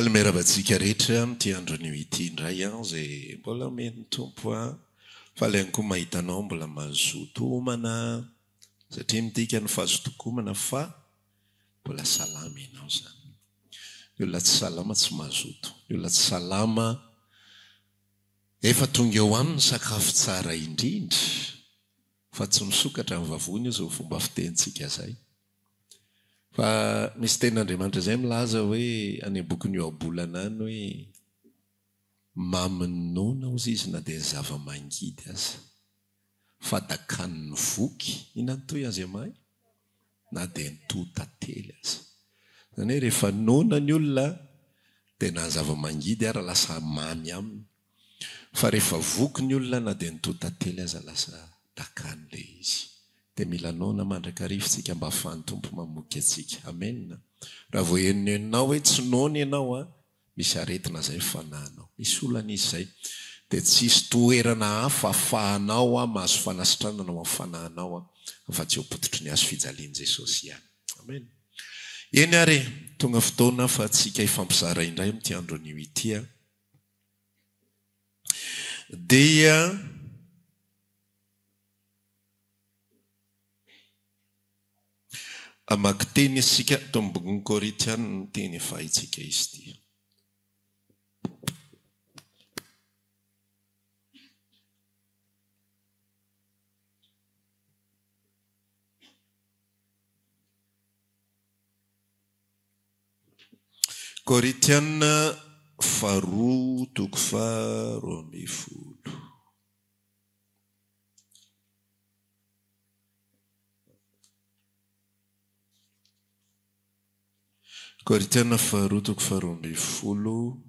Ny meravantsika rehetra ty andro anio ity indray zay mbola meny tompo fa ilainy koa mahitanao mbola mazotomana satria midika ny fahazotokomana fa mbola salama ianao zany. Ny olona tsy salama tsy mazoto. Ny olona tsy salama efa tonga eo aminy sakafo tsara indrindra fa tsy misokatra amin'ny vavony io zao fomba fitentsika zay. Fa misy tenin'Andriamanitra zay milaza hoe any boky ny oabolana any hoe maminona ozy izy na dia ny zava-mangidy aza fadakany ny voky inany toy azy amay na dia ny to-tantely aza. Zany hoe rehefa nona ny olona dia na ny zava-mangidy ara lasa mamy aminy, fa rehefa voky ny olona na dia ny to-tantely aza lasa dakany le izy. Dia mila nona mandrakarivintsika mba ahafahan'ny Tompo mamoky atsika. Amen. Raha vao henonao hoe tsy nona ianao misy aretina zay fanahinao. Misy olana izy zay dia tsisy toerana hafa ahafahanao mahazo fanasitrana no afanahinao afa-tsy eo pototry ny hazo fijalian Jesosy ihany. Amen. Eny ary tonga fotoana fa tsika ifampizara indray amin'ity andro anio ity dia amaky teny isika to amin'ny boky ny Korinthiana ny teny efa haitsika izy ity. Korinthiana faharoa toko faharoa ambin'ny folo. Korinthiana faharoa toko faharoa ambin'ny folo.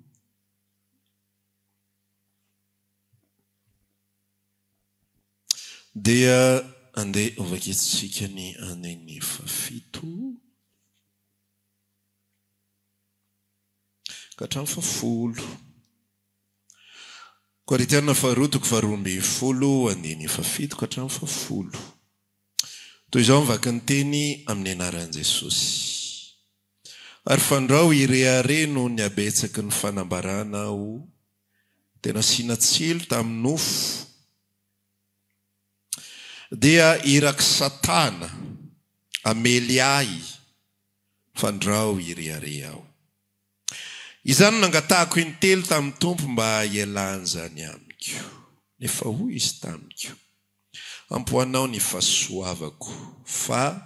Dia andeha ovaketsika ny aneny fafito ka hatramin'ny fafolo. Korinthiana faharoa toko faharoa ambin'ny folo aneny fafito ka hatramin'ny fafolo. Toy izao mivaky ny teny amin'ny anaran'i Jesosy. Ary fandrao ireare no ny abetsaky ny fanambarana ao tena siana tsilo tamin'ny nofo dia iraky Satana amely ahy fandrao ireare ao. Izany nangatahako intelo tamin'ny Tompo mba ialany zany amiko. Nefa hoy izy tamiko, ampoanao ny fahasoavako fa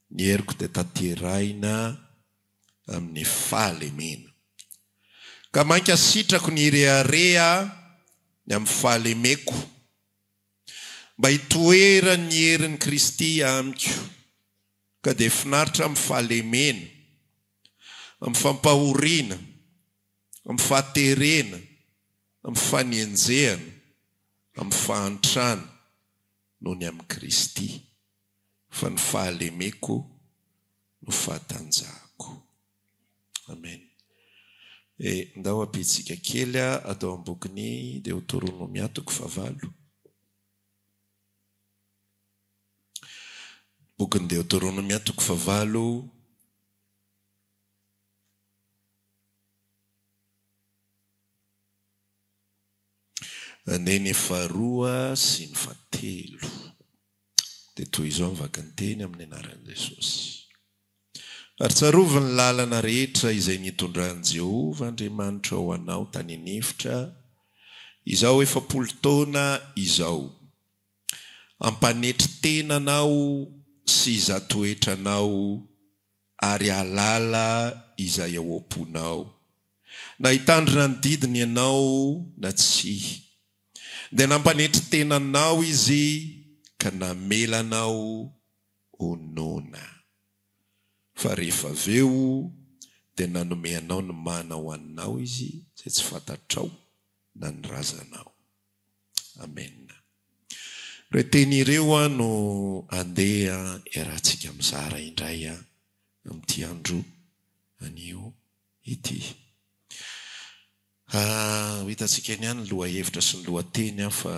ny heriko dia tanterahina amin'ny fahalemena. Ka mankasitrako ny irearea ny amin'ny fahalemeko mba hitoera ny herin'i Kristy amiko ka dia finaritra amin'ny fahalemena, amin'ny fampahoriana, amin'ny fahaterena, amin'ny fanenjehana, amin'ny fahantrana noho ny amin'ny Kristy, fa ny fahalemeko no fahatanjahako. Amen. Ndao apitsika kely atao amin'ny bokin'ny Deuteronomia toko fahavalo. Bokin'ny Deuteronomia toko fahavalo andeny faharoa sy ny fahatelo. Dia toy izao mivaky ny teny amin'ny anaran'i Jesosy. Ary tsarovy ny lalana rehetra izay nitondran'i Jehovah Andriamanitra ho anao tany anefitra izao efapolo taona izao. Ampanetry tenanao sy izatoetranao ary alala izay ao am-ponao. Na hitandrina ny didiny ianao na tsy. Dia nampanetry tenanao izy ka namelanao ho nona. Fa rehefa aveo dia nanome anao ny mana ho aninao izy izay tsy fantatrao na ny razanao. Amen. Ireo teny ireo no andeha iarahantsika mizara indray amin'ity andro anio ity. Hitantsika ihany ny lohahevitra sy ny lohateny fa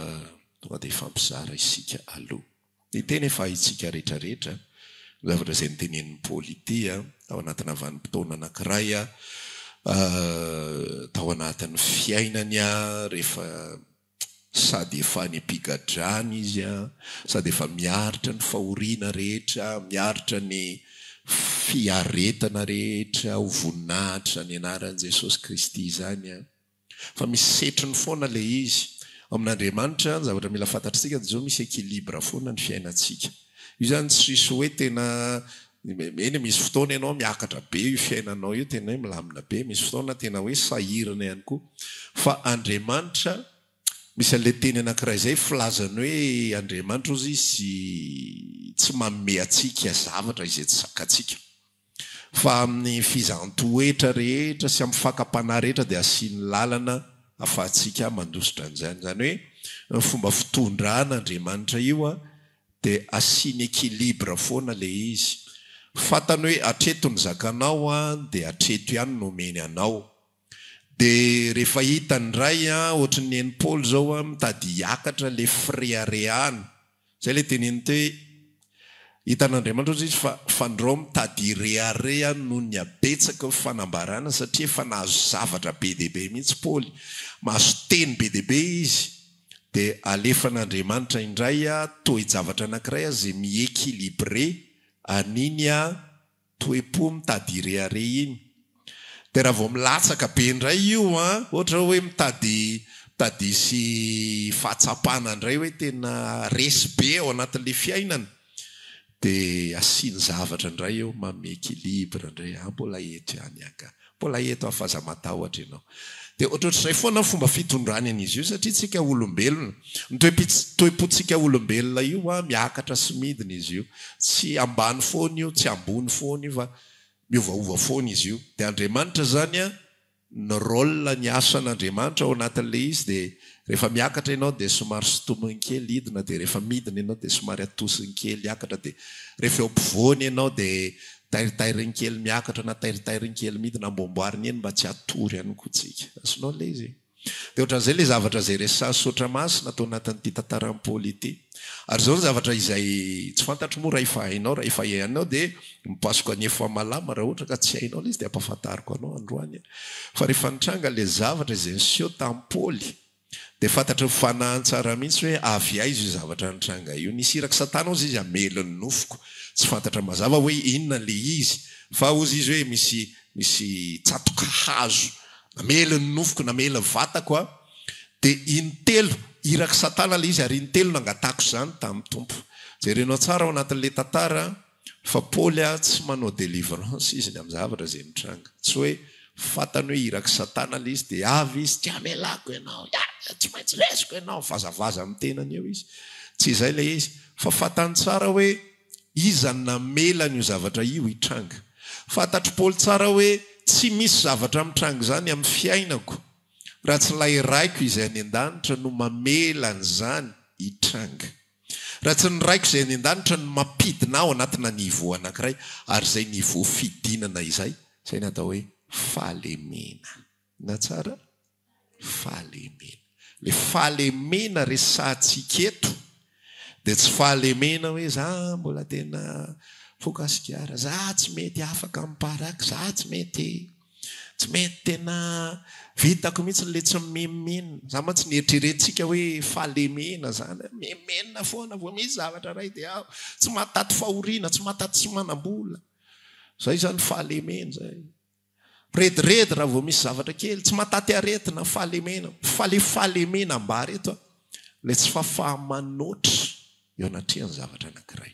tonga dia fampizara isika aloha. Ny teny efa haitsika rehetrarehetra zavatra izay nitenenin'ny Paoly ity ao anatina vanim-potoana anankiray tao anatin'ny fiainany a rehefa sady efa ny mpigadrany izy a sady efa miaritra ny fahoriana rehetra miaritra ny fiaretana rehetra ho voninahitra ny anaran'i Jesosy Kristy zany a fa misy setriny foana le izy amin'Andriamanitra ny zavatra mila fantatritsika zao misy équilibre foana ny fiainantsika io zany tsisy hoe tena eny misy fotoana ianao miakatra be io fiainanao io tena hoe milamina be misy fotoana tena hoe sahirana ihany koa fa Andriamanitra misy an'le teny anankiray izay filazany hoe Andriamanitra ozy izy tsy manome atsika zavatra izay tsy zakatsika fa amin'ny fizantoetra rehetra sy amin'ny fakapanahy rehetra dia asiany lalana afahantsika mandositra an'izany zany hoe ny fomba fitondran'Andriamanitra io a dia asiany équilibre foana le izy fantany hoe atreto ny zakanao a dia atreto ihany nomeny anao dia rehefa hitany ray a ohatry ny eny Paoly zao a mitady hiakatra le fireharehana zay le teneny hoe hitan'Andriamanitra ozy izy fa fandreo mitady hirehareha noho ny abetsaka fanambarana satria efa nahazo zavatra be dehibe mihitsy Paoly mahazo teny be dehibe izy dia alefan'Andriamanitra indray a toe-javatra anankiray a zay miéquilibré aniny a toe-po mitady hirehareha iny dia raha vao milatsaka be indray io a ohatra hoe mitady hisy fahatsapana indray hoe tena resy be ao anatin'le fiainana dia asiany zavatra indray eo manome équilibre indray mbola eto ihany aka mbola eto afaza matahotra ianao dia ohatrohatr'izay foana fomba fitondrany an'izy io satria tsika olombelona ny toe-potsika olombelona io a miakatra sy midina izy io tsy ambany foana io tsy ambony foana io fa miovaova foana izy io dia Andriamanitra zany a ny rôle ny asan'Andriamanitra ao anatin'le izy dia rehefa miakatra ianao dia somary sotominy kely hidina dia rehefa midina ianao dia somary atosiny kely hiakatra dia rehefa eo ampovoany ianao dia tairitairiny kely miakatra na tairitairiny kely midina ambomboariny eny mba tsy hatory ihany koa tsika asinao le izy dia ohatran'izay le zavatra zay resana sotra masina atao anatin'ity tantarany Paoly ity ary zao ny zavatra izay tsy fantatro moa raha efa hainao dia mipasoko anefa malama raha ohatra ka tsy hainao le izy dia ampahafantariko anao androany fa rehefa nitranga le zavatra izay niseho tamin'ny Paoly dia fantatra fanahy tsara mihitsy hoe avy aiza io zavatra nitranga io nisy iraka satana ozy izy amelony nofoko tsy fantatra mazava hoe inona le izy fa ozy izy hoe misy tsatoka hazo namelony nofoko namelony vatako a dia intelo iraka satana le izy ary intelo nangatako zany tamin'ny tompo jerenao tsara ao anatin'le tantara fa Paoly a tsy manao délivrance izy ny amin'ny zavatra zay nitranga tsy hoe fantany hoe iraka satana le izy dia avy izy tsy amelako ianao tsy maintsy resiko ianao vazavaza amin'ny tenany eo izy tsy izay le izy fa fantany tsara hoe iza namelany io zavatra io hitranga fantatro Paoly tsara hoe tsy misy zavatra mitranga zany amin'ny fiainako raha tsy lay raiko izay any an-danitra no mamelany zany hitranga raha tsy ny raiko izay any an-danitra no mampidina ao anatina nivo anankiray ary zay nivo fidinana izay natao hoe fahalemena na tsara fahalemena le fahalemena resantsika eto dia tsy fahalemena hoe za mbola tena fokasikara za tsy mety afaka miparaka za tsy mety tena vitako mihitsy le tsy memena za ma tsy nieritreretintsika hoe fahalemena zany memena foana vo misy zavatra ray dia aho tsy mahataty fahoriana tsy mahataty tsy manam-bola zay zany fahalemena zay rediredy raha vao misy zavatra kely tsy mahataty aretina fahalemena fa le fahalemena ambary eto le tsy fafahmanoatra eo anatrehan'ny zavatra anankiray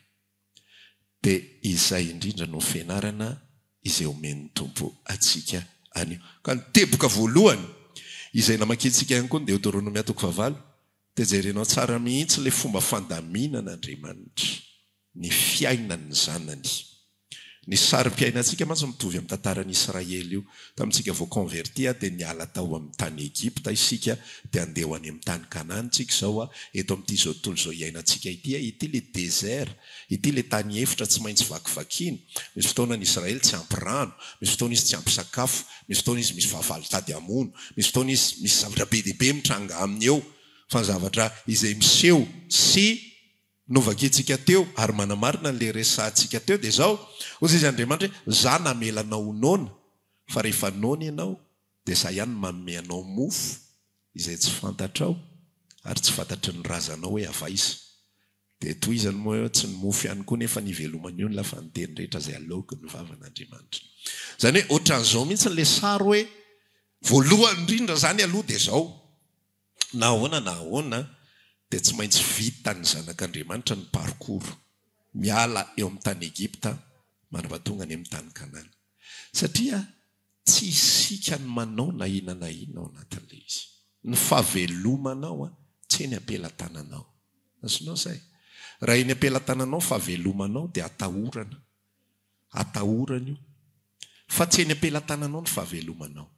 dia izay indrindra no fianarana izay omen'ny tompo atsika anio ka ny teboka voalohany izay namakitsika ihany koa ny Deutéronomia 9:9 dia jerenao tsara mihitsy le fomba fandaminan'Andriamanitra ny fiainan'ny zanany ny sary-piainantsika mantsy mitovy amin'ny tantaran'ny Israely io tamintsika vao convertia dia niala tao amin'ny tany Egypta isika dia andeha ho any amin'ny tany Kanana tsika zao a eto amin'ity zao tontolo zao iainantsika ity le désert ity le tany efitra tsy maintsy vakivakiana misy fotoana ny Israely tsy ampy rano misy fotoana izy tsy ampy sakafo misy fotoana izy misy fahavalo tady amono misy fotoana izy misy zavatra be dehibe mitranga aminy eo fa ny zavatra izay miseho sy novakitsika teo ary manamarina le resantsika teo dia zao ozy izy Andriamanitra hoe za namelanao noana fa rehefa nona ianao dia za ihany manome anao mofo izay tsy fantatrao ary tsy fantatry ny razanao hoe avaiza. Dia toizany moa tsy ny mofo ihany koa nefa nivelomany io ny lafa nyteny rehetra izay aloky ny vavan'Andriamanitra. Zany hoe ohatran'izao mihitsy le sary hoe voalohany indrindra zany aloha dia izao na ahoana dia tsy maintsy vita ny zanak'Andriamanitra ny parcours miala eo amin'ny tany Egipta manambatonga any amin'ny tany Kanana. Satria tsy isika ny manao na inona ao anatin'ilay izy. Ny fahavelomanao tsy eny ampelatananao. Azonao zay. Raha eny ampelatananao fahavelomanao dia atahorana io. Fa tsy eny ampelatananao ny fahavelomanao.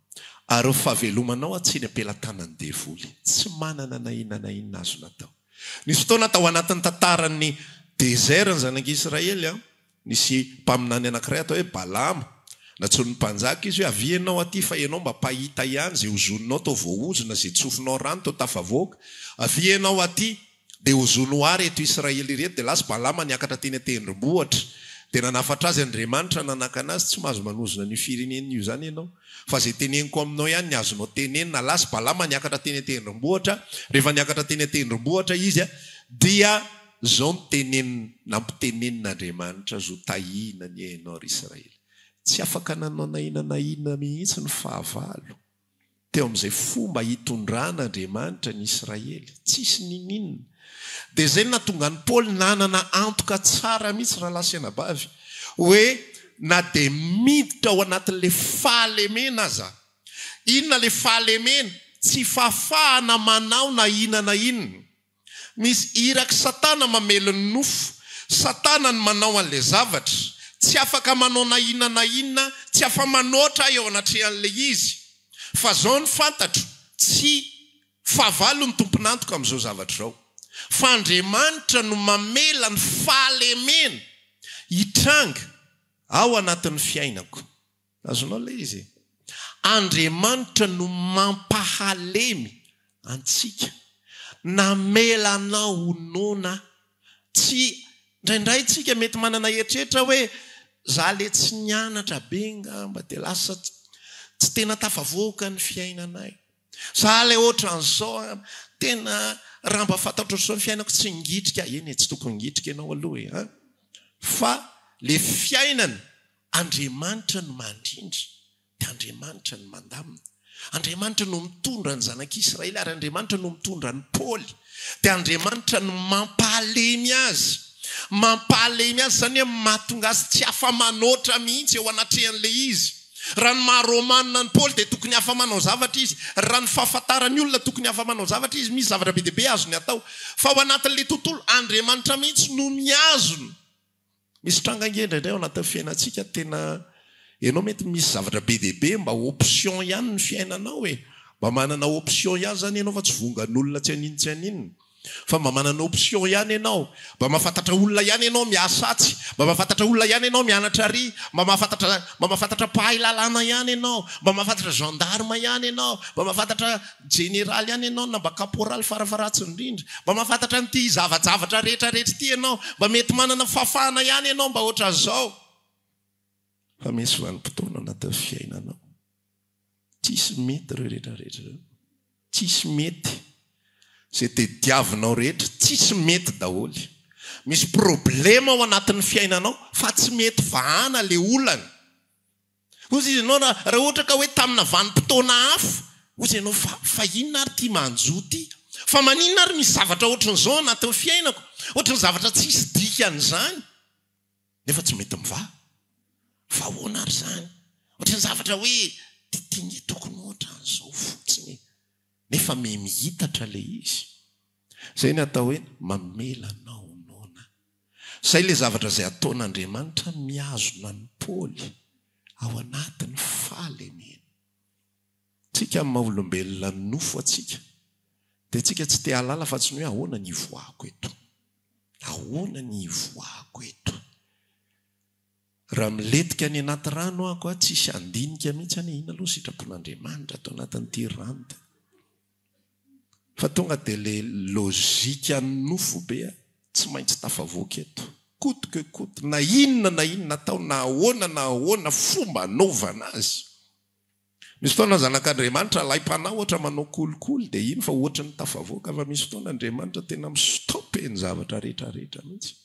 Ary fahavelomanao tsy eny ampelatanan'ny devoly. Tsy manana na inona azo natao. Nisy fotoana tao anatin'ny tantaran'ny désert ny zanak'Israely nisy mpaminany anankiray atao hoe Balama. Natsony mpanjaka izy hoe avianao aty fa ianao mba pahita ihany zay ozoninao tao voaozona zay tsofinao rano tao tafavoaka. Avianao aty dia ozono ary eto Israely ireto dia lasa Balama niakatra teny an-tendrombohitra. Dia nanafatra azy Andriamanitra nanaka anazy tsy mahazo manozona ny firenen'io zany ianao. Fa zay teneniko aminao ihany ny azonao tenenina. Lasa Balama niakatra teny an-tendrombohitra. Rehefa niakatra teny an-tendrombohitra izy dia zao nampitenenin'Andriamanitra zo tahina ny hainao ry Israely. Tsy afaka nanao na inona mihitsy ny fahavalo teo amin'izay fomba hitondran'Andriamanitra ny Israely. Tsisy ninina. Dia zay natonga ny Paoly nanana antoka tsara mihitsy raha lasenabavy hoe na dia miditra ao anatin'le fahalemena aza. Inona le fahalemena? Tsy fafahana manao na inona. Misy iraky Satana mamelo ny nofo. Satana ny manao an'le zavatra. Tsy afaka manao na inona, tsy afa manoatra eo anatrehan'le izy. Fa zao ny fantatro, tsy fahavalo ny tompon'antoka amin'izao zavatra zao. Fa Andriamanitra no mamela ny fahalemena hitranga ao anatin'ny fiainako. Azonao le izy. Andriamanitra no mampahalemy antsika. Namela anao honona. Tsy indraindray tsika mety manana eritreritra hoe za le tsy nianatra be ngamba dia lasa tsy tena tafavoaka ny fiainanay. Za le ohatran'izao tena raha mba fantatro otr'izao ny fiainako tsy ngitrika. Eny tsy tokony ngitrika ianao aloha fa le fiainana Andriamanitra no mandrindra dia Andriamanitra no mandamina. Andriamanitra no mitondra ny zanak'Israely ary Andriamanitra no mitondra ny Paoly. Dia Andriamanitra no mampalemy azy. Mampalemy azy zany hoe mahatonga azy tsy afa manoatra mihitsy eo anatrehan'le izy. Raha ny maharomanina ny Paoly dia tokony afa manao zavatra izy. Raha ny fahafantarany olona tokony afa manao zavatra izy. Misy zavatra be dia be azony atao. Fa ao anatin'le tontolo Andriamanitra mihitsy no miazony. Misy trangangendra ao anatin'ny fiainantsika tena ianao mety misy zavatra be dia be mba option ihany ny fiainanao mba manana option ihany zany ianao fa tsy vongan'olona tsy aninona. Fa mba manana option ihany ianao. Mba mahafantatra olona ihany ianao miasatsy. Mba mahafantatra olona ihany ianao mianatra ry. Mba mahafantatra mpahay lalàna ihany ianao. Mba mahafantatra gendarme ihany ianao. Mba mahafantatra général ihany ianao na mba caporal farafaratsy indrindra. Mba mahafantatra n'ity zavatra rehetra ity ianao. Mba mety manana fafana ihany ianao mba ohatra zao. Fa misy vanim-potoana anatin'ny fiainanao. Tsisy mety ireo rehetrarehetra. Tsisy mety. Zay tediavinao rehetra tsisy mety daholy. Misy problema ao anatin'ny fiainanao fa tsy mety vahana le olana. Ozy izy ianao raha ohatra ka hoe tamina vanim-potoana hafa. Ozy ianao fa inona ary ty manjo ty? Fa maninona ary misy zavatra ohatran'izao anatin'ny fiainako? Ohatran'ny zavatra tsisy dikan'izany. Nefa tsy mety mivaha. Fa ahoana ary zany? Ohatran'ny zavatra hoe ty tokony ohatran'izao fotsiny. Nefa mihitatra le izy. Zay ny atao hoe mamelanao honona. Zay le zavatra izay ataon'Andriamanitra miazona ny Paoly ao anatin'ny fahalemena. Tsika amin'ny maha-olombelona nofo atsika. Dia tsika tsy te halala fa tsy ny hoe ahoana ny ivoahako eto. Ahoana ny ivoahako eto. Raha miletika any anaty rano ako tsisy andinika mihitsy any ina aloha sitrapon'Andriamanitra atao anatin'ity rano. Fa tonga dia le lôzika nofo be tsy maintsy tafavoaka eto. Koto na inona atao na ahoana fomba anaovana azy. misy fotoana zanak'Andriamanitra laim-panao ohatra manao kolikoly dia iny fa ohatra ny tafavoaka fa misy fotoana Andriamanitra tena mistopy ny zavatra rehetrarehetra mihitsy.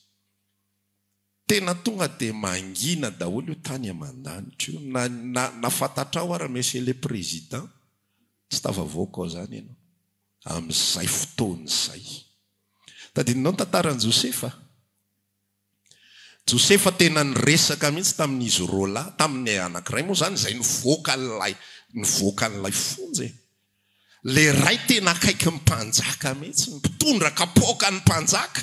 Tena tonga dia mangina daholo io tany aman-danitra io. Na fantatrao ary monsieur le président tsy tafavoaka ao zany ianao amin'izay fotoana izay. Tadidinao ny tantaran'i Josefa. Josefa tena niresaka mihitsy tamin'izy rola, tamin'ny anankiray moa zany izay nivoaka an'ilay fonjy. Le ray tena akaiky ny mpanjaka mihitsy, mpitondra kapoaka ny mpanjaka.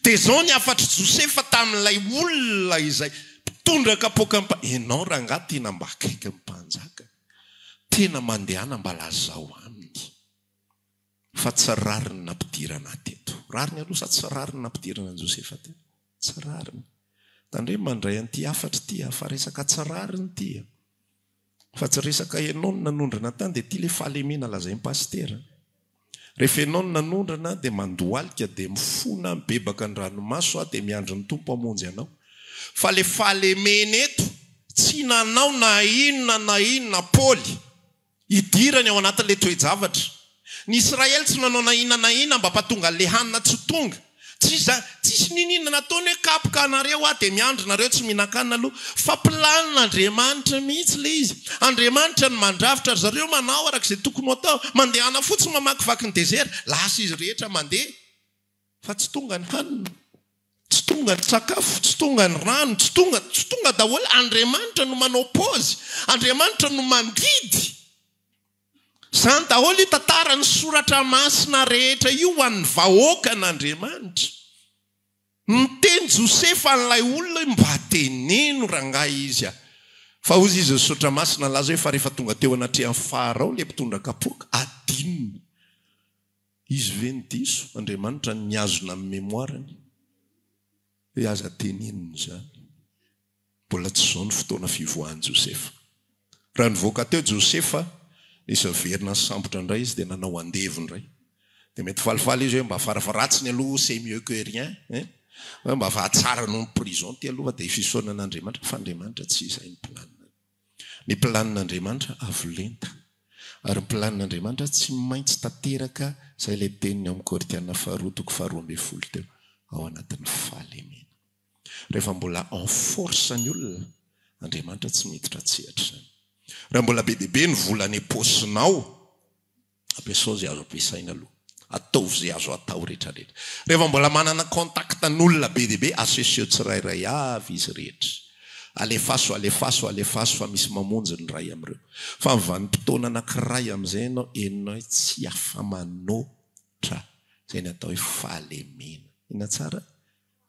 Dia zao ny afatra Josefa tamin'ilay olona izay mpitondra kapoaka ianao rangahy tena mba akaiky ny mpanjaka. Tena mandehana mba lazao aminy. Fa tsy rariny nampidirana teto. Rariny aloha sa tsy rariny nampidirana ny Josefa teto? Tsy rariny. Tandre mandray an'ity afatra ity, fa resaka tsy rariny ity. Fa tsy resaka ianao no nanondrana tany dia ity le fahalemena lazain'ny pastera. Rehefa ianao no nanondrana dia mandohalika dia mifona mibebaka ny ranomaso dia miandry ny tompo hamonjy anao. Fa le fahalemena eto tsy nanao na inona Paoly idirany ao anatin'le toe-javatra. Ny Israely tsy nanao na inona mba patonga le hanina tsy tonga. Tsisy ninina nataony hoe kapoka anareo dia miandry nareo tsy mihinan-kanina aloha. Fa planin'Andriamanitra mihitsy le izy. Andriamanitra ny mandravitra ry zareo manao arak'izay tokony atao. Mandehana fotsiny mamakivaky ny dezera. Lasa izy rehetra mandeha. Fa tsy tonga ny hanina. Tsy tonga ny sakafo, tsy tonga ny rano, tsy tonga daholo. Andriamanitra no manao paozy. Andriamanitra no mandidy. Zany daholo io tantara ny soratra masina rehetra io ho an'ny vahoaka n'Andriamanitra. Miteny Josefa n'ilay olona mba teneno rangahy izy. Fa ozy izy soratra masina laza hoe fa rehefa tonga teo anatrehan'ny farao le mpitondra kapoaka adininy. Izy ve ny diso Andriamanitra niazona amin'ny mémoirany. Hoe aza teneniny zany. Mbola tsy zao ny fotoana fivoahan'i Josefa. Raha nivoaka teo Josefa nisy verina sambotra indray izy dia nanao andevo indray. Dia mety falifaly izy hoe mba farafaratsiny aloha c'est mieux que rien. Mba fa tsara no ny prison ty aloha dia fisaona an'Andriamanitra. Fa Andriamanitra tsy izay ny planiny. Ny planin'Andriamanitra avolenta. Ary ny planin'Andriamanitra tsy maintsy tanteraka izay ilay teniny amin'ny Korintiana 2:12 teo ao anatin'ny fahalemena. Rehefa mbola en force ny olona, Andriamanitra tsy miditra tsehatra zany. Raha mbola be dia be ny volany paosinao, ampiasao izay azo ampiasaina aloha. Ataovy izay azo atao rehetrarehetra. Rehefa mbola manana kontakta n'olona be dia be, aseseo tsirairay avy izy rehetra. Alefaso fa misy mamonjy ny ray amin'ireo. Fa vanim-potoana anankiray amin'izay ianao enao tsy afa-manoatra. Izay ny atao hoe fahalemena. Ina tsara?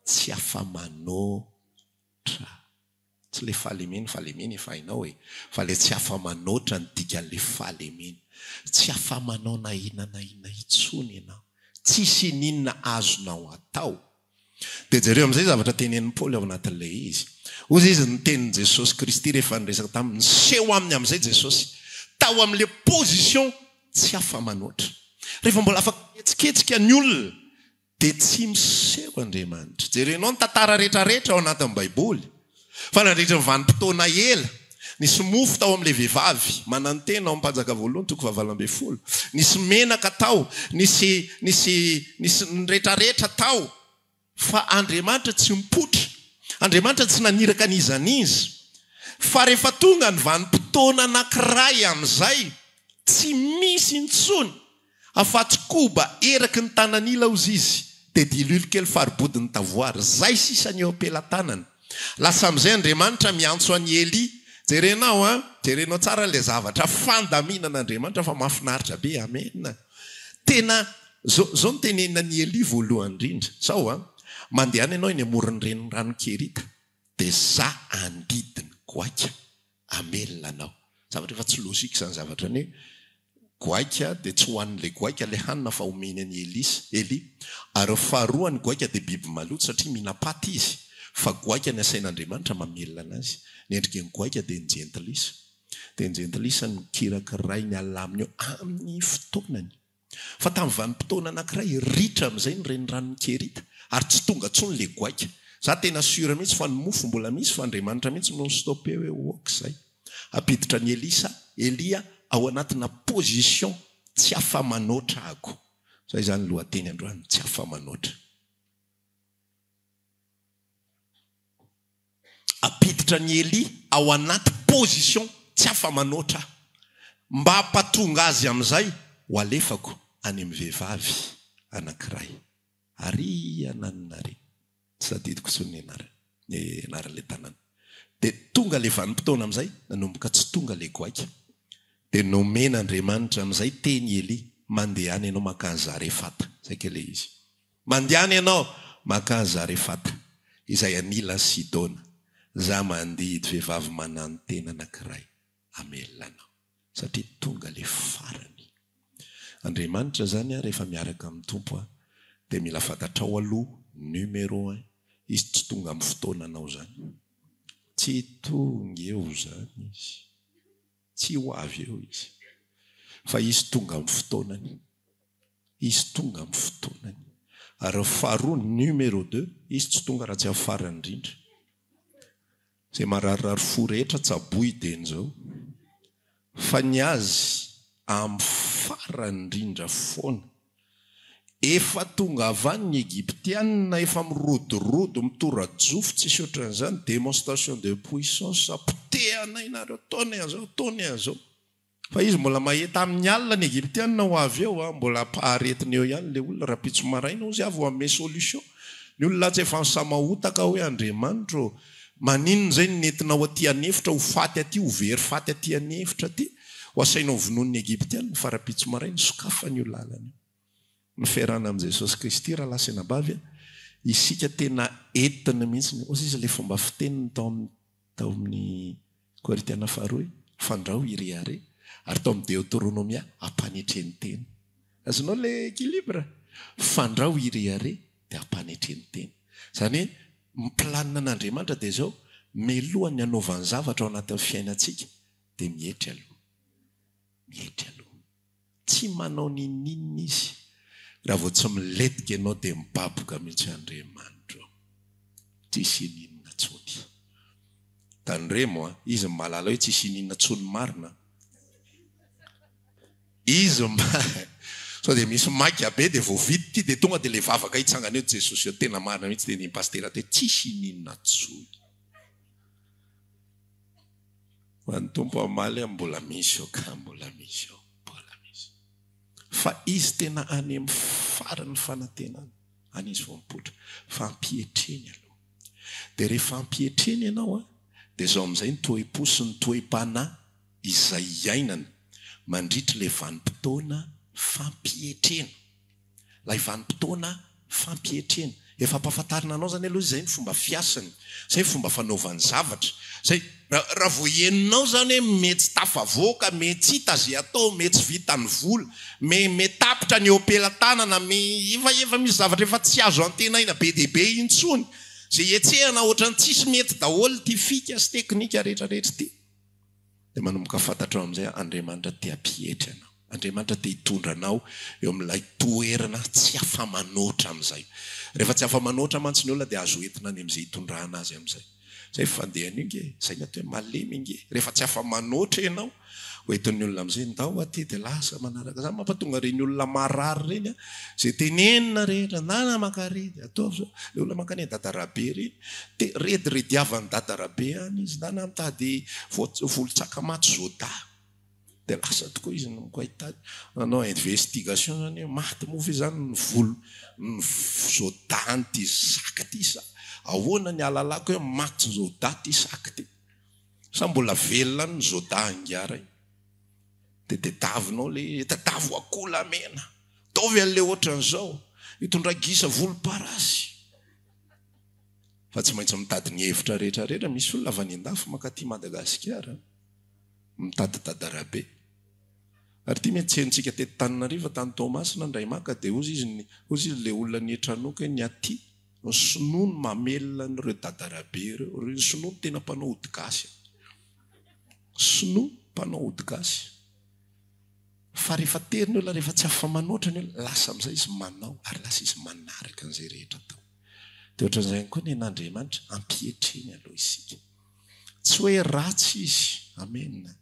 Tsy afa-manoatra. Tsy le fahalemena efa hainao e. Fa le tsy afa-manoatra ny dikan'le fahalemena. Tsy afa-manao na inona intsony ianao. Tsisy ninona azonao atao. Dia jereo amin'izay zavatra tenenin'ny Paoly ao anatin'ilay izy. Ozy izy ny tenin'i Jesosy Kristy rehefa niresaka taminy seho aminy amin'izay Jesosy. Tao amin'le position tsy afa-manoatra. Rehefa mbola afaka ketsiketsika ny olona dia tsy miseho Andriamanitra. Jerenao ny tantara rehetrarehetra ao anatin'ny Baiboly. Fa nandritra ny vanim-potoana ela, nisy mofo tao amin'ilay vehivavy, manantena ao amin'ny mpanjaka voalohany 12. Nisy menaka tao, nisy ny rehetrarehetra tao. Fa Andriamanitra tsy mipotra. Andriamanitra tsy naniraka nizanizy. Fa rehefa tonga ny vanim-potoana anankiray amin'izay, tsy misy intsony. Afaty koba eraky ny tanan'ila ozy izy, dia dililo kely faribodiny tavoary. Zay sisany eo ampelantanany. Lasa amin'izay Andriamanitra miantso an'i Eli. Jerenao tsara le zavatra fandaminan'Andriamanitra fa mahafinaritra be. Amen. Tena zao ny tenenina an'i Eli voalohany indrindra. Sao mandehana ianao eny amoron'ny renirano Kerita, dia za andidiny goaika amelona anao. Zavatra efa tsy lozika izany zavatra ny goaika dia tsy hohan'ilay goaika le hanina fa omeny an'i Eli. Ary faharoa ny goaika dia biby maloto satria mihina-paty izy. Fa goaika ny asain'Andriamanitra mamelona anazy. Ny endriky ny goaika dia ny jentilisa. Dia ny jentilisa ny kirakiray ny alaminy eo amin'ny fotoanany. Fa tamin'ny vanim-potoana anankiray ritra amin'izay ny reniranon'ny Kerita. Ary tsy tonga tsony le goaika. Za tena sura mihitsy fa ny mofo mbola misy fa Andriamanitra mihitsy no stopé hoe oka izay. Apiditra ny Elisa Elia ao anatina position tsy afa-manoatra ako. Zay zany lohateny androany, tsy afa-manoatra. Apiditra ny Eli ao anaty position tsy afa-manoatra. Mba hampatonga azy amin'izay ho alefako any amin'ny vehivavy anankiray. Ary ananina re. Tsy tadidiko tsony anarale tanana. Dia tonga le vanim-potoana amin'izay, nanomboka tsy tonga le goaika. Dia nomen'Andriamanitra amin'izay teny Eli, mandehany ianao maka Zarefata. Zay ke le izy. Mandehany ianao maka Zarefata. Izay anila Sidona. Za mandidy vehivavy manano tena anankiray. Amelona anao. Satria tonga le farany. Andriamanitra zany rehefa miaraka amin'ny tompo dia mila fantatrao aloha numéro 1. Izy tsy tonga amin'ny fotoananao zany. Tsy tonga eo zany izy. Tsy ho avy eo izy. Fa izy tonga amin'ny fotoanany. Izy tonga amin'ny fotoanany. Ary faharoa numéro 2, izy tsy tonga raha tsy afara indrindra. Zay mararirary fo rehetra tsaboy dian'izao. Fa ny azy amin'ny farany indrindra foana. Efa tonga avany ny Egyptianina, efa mirodorodo mitora-jofo, tsisy ohatran'izany, démonstration de puissance, apotehana inareo, taony azao. Fa izy mbola mahita amin'ny alina ny Egyptianina ho avy eo, mbola paharetiny eo ihany le olona raha pitso maraina ozy avy ho ame solution. Ny olona tsy efa nisamahotaka hoe Andriamanitra, maninona zay ny nentinao aty anefitra ho faty aty, ho very faty aty anefitra aty, ho asainao vonon'ny Egyptianina, fa raha pitso maraina sokafany io lalana. Ny ferana amin'ny Jesosy Kristy raha lasina bavy, isika tena entina mihitsy. Ozy izy le fomba fiteniny tao amin'ny Korintena faharoa, fandrao ireare, ary tao amin'ny Deutéronomia ampanetreny teny. Azonao le équilibre, fandrao ireare dia ampanetreny teny. Zany hoe planina an'Andriamanitra dia zao, melohany hanaovany zavatra ao anatin'ny fiainantsika dia mihetry aloha. Mihetry aloha. Tsy manao ninninina izy. Raha vao tsy miletika ianao dia mibaboka mihitsy Andriamanitra. Tsisy ninina tsony. Tandremo izy malala hoe tsisy ninina tsony marina. Izy so dia misy maika be dia vao vidy ty dia tonga dia le vavaka hitsangana eo Jesosy tena marina mihitsy dia ny pastera te tsisy ninina tsony. Ho an'ny tompo amaly mbola misy eo ka mbola misy eo. Fa izy tena any amin'ny farany fanantenana. Any izy vao mipoitra. Fampietreny aloha. Dia rehefa fampietreny ianao dia zao amin'izay ny toe-po sy ny toe-panahy izay iainana mandritra le vanim-potoana fampietrena. Ilay vanim-potoana fampietrena. Efa ampahafantarina anao zany aloha izay ny fomba fiasany. Zay ny fomba fanaovany zavatra. Zay raha vao heninao zany hoe mety tafavoaka, mety tsy hita zay atao, mety tsy vita ny vola, mety tapitra ny opelan-tanana, efa misy zavatra efa tsy azo antenaina be dia be intsony. Zay etsehana ohatran'ny tsisy mety daholo ty fika sy teknika rehetrarehetra ty. Dia manomboka fantatra amin'izay Andriamanitra te hampietra anao. Andriamanitra te hitondra anao eo amin'ilay toerana tsy afa-manoatra amin'izay. Rehefa tsy afa-manoatra mantsy ny olona dia azo entina any amin'izay hitondrahana azy amin'izay. Zay fandehany inge, zay ny atao hoe malemy inge. Rehefa tsy afa-manoatra ianao, hoentin'ny olona amin'izay ndao aty dia lasa manaraka. Zany mampatonga reny olona marary reny, zay tenenina rehetra, nana makaredy, ataovy zao. Le olona makany Dadarabe reny, dia rediavany Dadarabe any izy, nana mitady volon-tsakamaty zoda. Dia lasa tokoa izy mikoahitady. Nanao investigation zany, maty mofy zany ny volo, ny zoda ty saka ty sa. Ahoana ny alalako hoe maty zoda ty saka ty. Sa mbola velona ny zoda angiara. Dia tadavinao le tadavo akola mena. Taovy an'le ohatran'izao. Hitondra gisa volomparasy. Fa tsy maintsy mitady ny hevitra rehetrarehetra. Misy olona avy any an-dafy mankaty Madagasikara. Mitady Dadarabe. Ary ty mety tsentsika teto Tananarivo tany Tomasina ndray maka dia ozy izy le olona nietranoka ny aty. Ny sinoa no mamelona n'ireo Dadarabe ireo. Ny sinoa no tena mpanao odigasy. Sinoa mpanao odigasy. Fa rehefa teriny olona rehefa tsy afa-manoatra ny olona, lasa amin'izay izy manao ary lasa izy manaraka an'izay rehetra tao. Dia ohatran'izay koa ny an'Andriamanitra hampietreny aloha isika. Tsy hoe ratsy izy. Amen.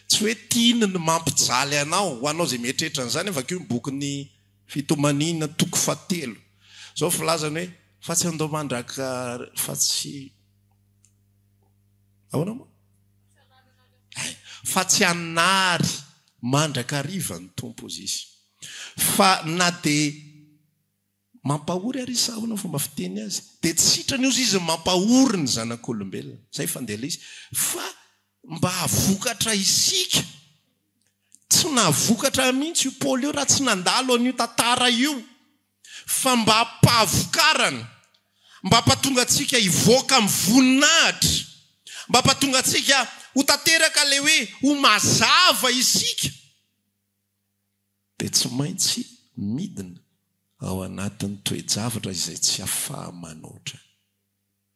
tsy hoe tiany ny mampijaly anao ho anao zay mietretrany avakeo mibokiny fitomanina toko 7 zao filazany hoe fa tsy andao mandraka fa tsy ahoana moa fa tsy anary mandraka ariva ny tompo izy izy fa na dia mampahory ary izy ahoana fomba fiteny azy dia tsitrany ozy izy mampahory ny zanak'olombelona zay fandela izy fa mba havokatra isika tsy nahavokatra mihitsy io Paoly io raha tsy nandalo an'io tantara io fa mba hampahavokarana mba hampatonga antsika hivoaka amin'ny voninahitra mba hampatonga antsika ho tanteraka le hoe ho mazava isika dia tsy maintsy midina ao anatin'ny toe-javatra izay tsy afahamanoatra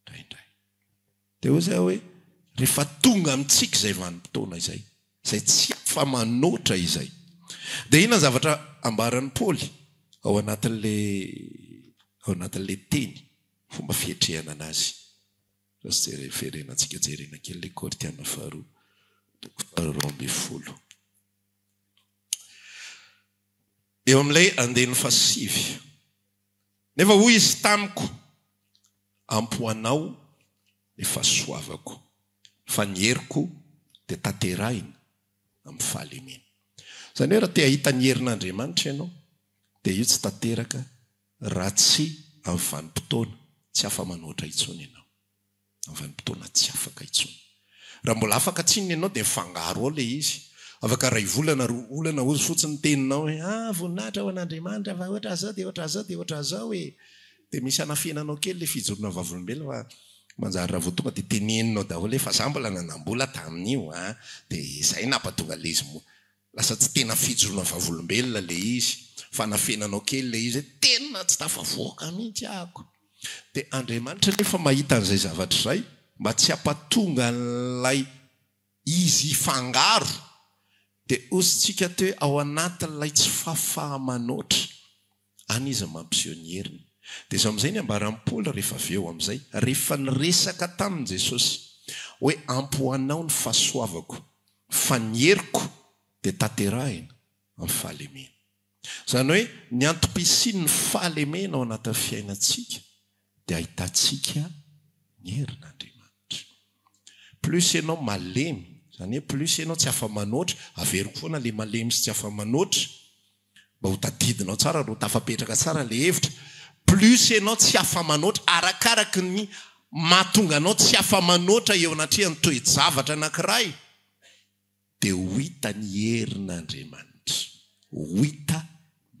indraindray dia ho zay hoe rehefa tonga amintsika izay vanim-potoana izay tsy afamanoatra izay dia ina zavatra ambaran'ny Paoly ao anatin'le teny fomba fietrehana anazy ferenantsika jerena kely le Korinthiana 2:20 eo amin'ilay 9 nefa hoy izy tamiko ampoanao le fahasoavako fa ny heriko dia tanterahina amin'ny fahalemena zany hoe raha te hahita ny herin'Andriamanitra ianao dia io tsy tanteraka raha tsy amin'ny vanim-potoana tsy afamanoatra intsony ianao amin'ny vanim-potoana tsy afaka intsony raha mbola afaka tsiny ianao dia mifangaro ao le izy afaka ray volana roa olana ozy fotsiny teninao hoe voninahitra ho an'Andriamanitra fa ohatra zao dia ohatra zao dia ohatra zao hoe dia misy anafenanao kely le fijorona vavolombelona fa manjary raha voatonga dia teneninao daholo hoe fa za mbola nanambola tamin'io dia izay nampatonga le izy lasa tsy tena fijorona vavolombelona le izy fa nafenanao kely le izy tena tsy tafavoaka mihitsy ahako dia Andriamanitra nefa mahita an'izay zavatra izay mba tsy hampatonga n'lay izy fangaro dia osintsika toe ao anatin'ilay tsy fahafahamanoatra any izy mampiseho ny heriny dia izy amin'izay ny ambaran'ny Paoly rehefa avy eo amin'izay rehefa niresaka tamin'i Jesosy hoe ampoanao ny fahasoavako fa ny heriko dia tanterahina amin'ny fahalemena zany hoe ny antom-pisiany ny fahalemena ao anatin'ny fiainantsika dia ahitantsika ny herin'Andriamanitra plus ianao malemy zany hoe plus ianao tsy afamanoatra averiko foana le malemy sy tsy afamanoatra mba ho tadidinao tsara ro tafapetraka tsara le hevitra plus ianao tsy afamanoatra arakaraka ny mahatonga anao tsy afamanoatra eo anatrehany toe-javatra anankiray dia ho hita ny herin'Andriamanitra ho hita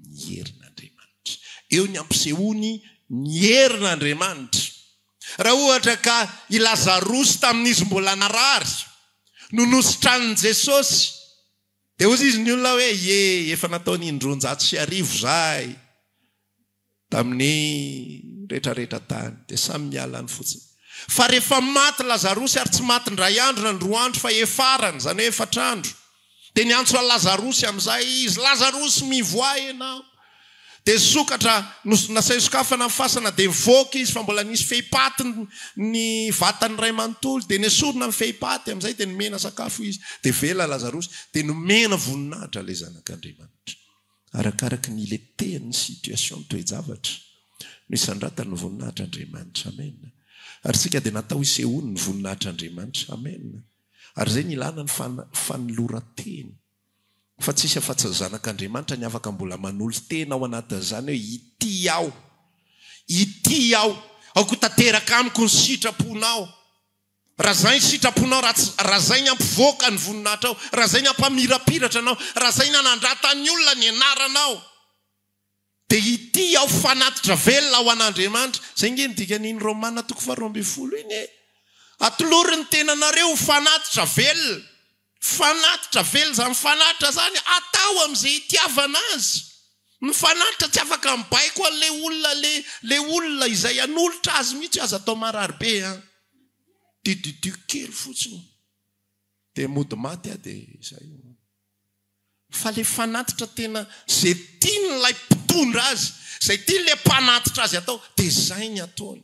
ny herin'Andriamanitra eo ny ampisehoany ny herin'Andriamanitra raha ohatra ka i Lazarosy tamin'izy mbola narary no nositran'i Jesosy dia ozy izy ny olona hoe efa nataony 900 zahay tamin'ny rehetrarehetra tany dia samy mialany fotsiny fa rehefa maty Lazarosy ary tsy maty ndray andro na 2 andro fa efarany zany hoe 4 andro dia ny antso Lazarosy amin'izay izy Lazarosy mivoay ianao dia sokatra nasay sokafana fasana dia mivoaka izy fa mbola nisy fehipaty ny vatany ray manontolo dia nesorona ny fehipaty amin'izay dia nomena sakafo izy dia vela Lazarosy dia nomena voninahitra ilay zanak'Andriamanitra arakaraka ny iletehany situation toe-javatra no isandratany ny voninahitr'Andriamanitra amen ary sika dia natao isehoany ny voninahitr'Andriamanitra amen ary zay ny ilana ny fanoloran-teny fa tsisy afa-tsy zanak'Andriamanitra ny afaka mbola manolo tena ao anatin'izany hoe ity aho aoko tanteraka amiko ny sitraponao raha zay ny sitraponao raha zay ny ampivoaka ny voninahitra ao raha zay ny ampamirapiratra anao raha zay ny anandratany olona ny anaranao dia ity aho fanatitra velona ao an'Andriamanitra zay nge nydikanin'ny Romana 12 iny atolory ny tenanareo fanatitra velona fanatitra velona zany fanatitra zany atao amin'izay itiavana azy ny fanatitra tsy afaka mibaiko an'le olona izay anolotra azy mihitsy azy atao marary be dididio kely fotsiny dia mody maty dia izay fa le fanatitra tena zay tian'ilay mpitondra azy zay tian'le mpanatitra azy atao dia zay ny ataony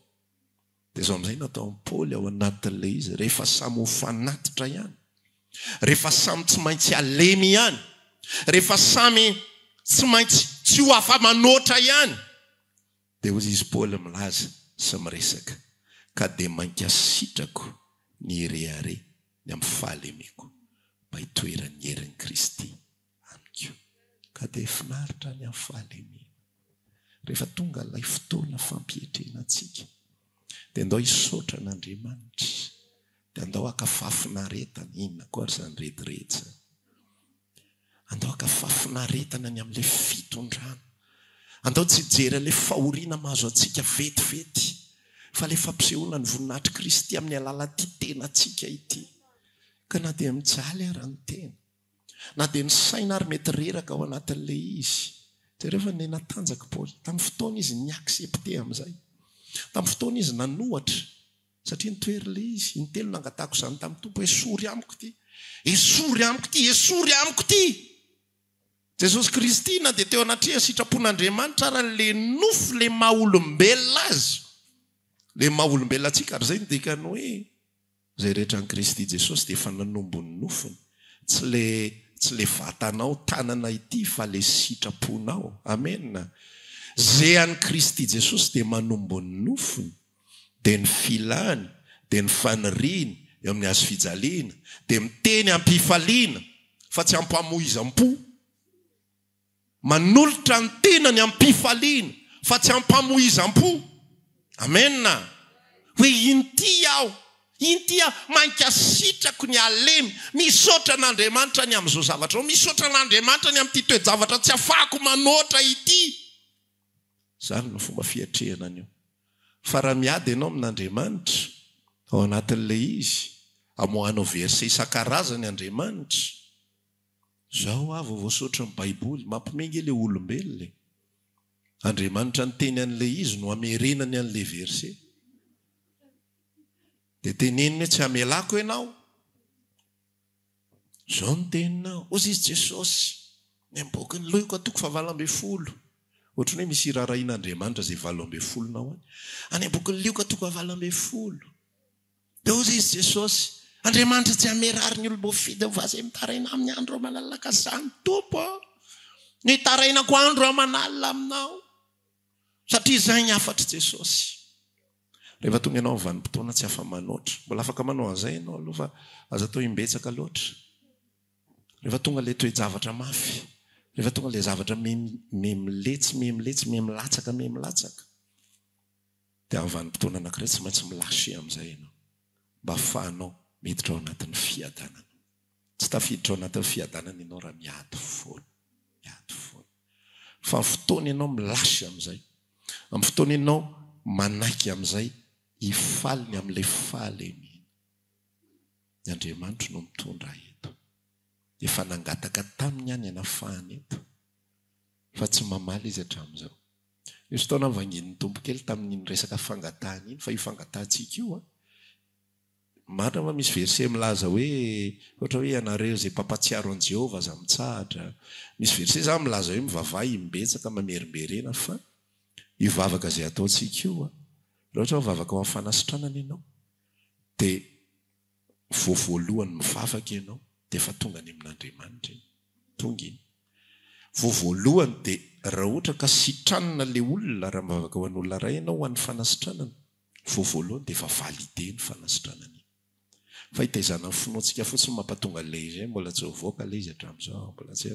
dia zao amin'izay nataon'ny Paoly ao anatin'le izy rehefa samy ho fanatitra ihany rehefa samy tsy maintsy alemy ihany, rehefa samy tsy maintsy tsy ho afa-manoatra ihany, dia hozy izy Paoly milaza sy miresaka ka dia mankasitrako ny irehare ny amin'ny fahalemeko mba hitoeran'ny herin'i Kristy amiko. Ka dia finaritra ny amin'ny fahalemena rehefa tonga ilay fotoana fampihetrena antsika, dia andao hisaotra an'Andriamanitra, dia andao akafafinaretana. Inona koa ary izany rehetrarehetra, andao akafafinaretana ny amin'ilay fitondrana, andao tsy hijery ilay fahoriana mahazo antsika vetivety, fa ilay fampisehoana ny voninahitry Kristy amin'ny alalan'ity tena antsika ity. Ka na dia mijaly ary ny tena, na dia ny saina ary mety reraka ao anatin'ilay izy. Rehefa ny natanjaka Paoly, tamin'ny fotoana izy niaksepte amin'izay, tamin'ny fotoana izy nanohatra, satria nitoerilay izy, intelo nangatako izany tamin'ny tompo, esory amiko ity, esory amiko ity, esory amiko ity. Jesosy Kristy na dia teo anatria sitrapon'Andriamanitra ary le nofo le maha-olombelona azy, le maha-olombelona antsika. Ary izay no dikany hoe izay rehetra ny Kristy Jesosy dia efa nanombo ny nofony, tsy le vatanao tanana ity fa le sitraponao. Amen. Zay an'i Kristy Jesosy dia manombo ny nofony, dia ny filany, dia ny faniriany eo amin'ny hazo fijaliana, dia miteny ampifaliana fa tsy ampamoizam-po. Manolotra ny tenany ampifaliana fa tsy ampamoizam-po. Amen. Hoe inty aho, inty aho mankasitrako ny alemy, misaotra an'Andriamanitra ny amin'izao zavatra ao, misaotra an'Andriamanitra ny amin'ity toe-javatra tsy afahako manoatra ity. Zany no fomba fiatrehana an'io. Fa raha miady ianao amin'Andriamanitra ao anatin'ilay izy, amohanao verset isan-karazany Andriamanitra. Zao avy voasaotra ny Baiboly, mampimengy ilay olombelona. Andriamanitra ny teny an'ilay izy no amerenany an'ilay verset. Dia teneniny hoe tsy hamelako ianao. Zao ny teninao. Ozy izy Jesosy, ny amboaka ny loiko atoko fa 20. Ohatrany hoe misy irarahin'Andriamanitra zay 20 nao. Any amboaka ny lioko atoko fa 20. Dia ozy izy Jesosy, Andriamanitra tsy hamerary ny olombô fidy va zay mitaraina amin'ny andro malalaka izany tompo. Ny tarainako andro amanalina aminao. Satria izay ny afatra Jesosy. Rehefa tonga ianao amin'ny vanim-potoana tsy afa manoatra, mbola afaka manao an'izay ianao aloha fa aza tao imbetsaka loatra. Rehefa tonga ilay toe-javatra mafy, rehefa tonga ilay zavatra memiletsy, memilatsaka, dia amin'ny vanim-potoana anankiray tsy maintsy milasy amin'izay ianao, mba ahafahanao miditra ao anatin'ny fiadanana. Tsy tafiditra ao anatin'ny fiadanana ianao raha miady foana. Fa amin'ny fotoana ianao milasy amin'izay, amin'ny fotoana ianao manaiky amin'izay, hifaliny amin'ilay fahalemena. Ny Andriamanitra no mitondra eto. Efa nangataka taminy ihany anafahany eto, fa tsy mamaly izy hatramin'izao. Nisy fotoana nivangin'ny tompokely tamin'ny resaka fangatahana iny, fa io fangatahantsika io marina fa misy verset milaza hoe ohatra hoe ianareo izay mpampatsiaro an'i Jehovah aza mitsahatra. Misy verset zany milaza hoe mivavaha imbetsaka mamerimberena, fa io vavaka izay ataontsika io raha ohatra mivavaka ao amin'ny fanasitranana ianao, dia voavoalohany mivavaka ianao dia efa tonga any amin'Andriamanitra iny. Tonga iny. Voavoalohany dia raha ohatra ka sitranana ilay olona, raha mivavaka ho an'olona iray ianao ho an'ny fanasitranana, voavoalohany dia efa valide ny fanasitranana iny. Fa hitaizana ny finoantsika fotsiny mampatonga ilay izy, mbola tsy voaka ilay izy hatramin'izao, mbola tsy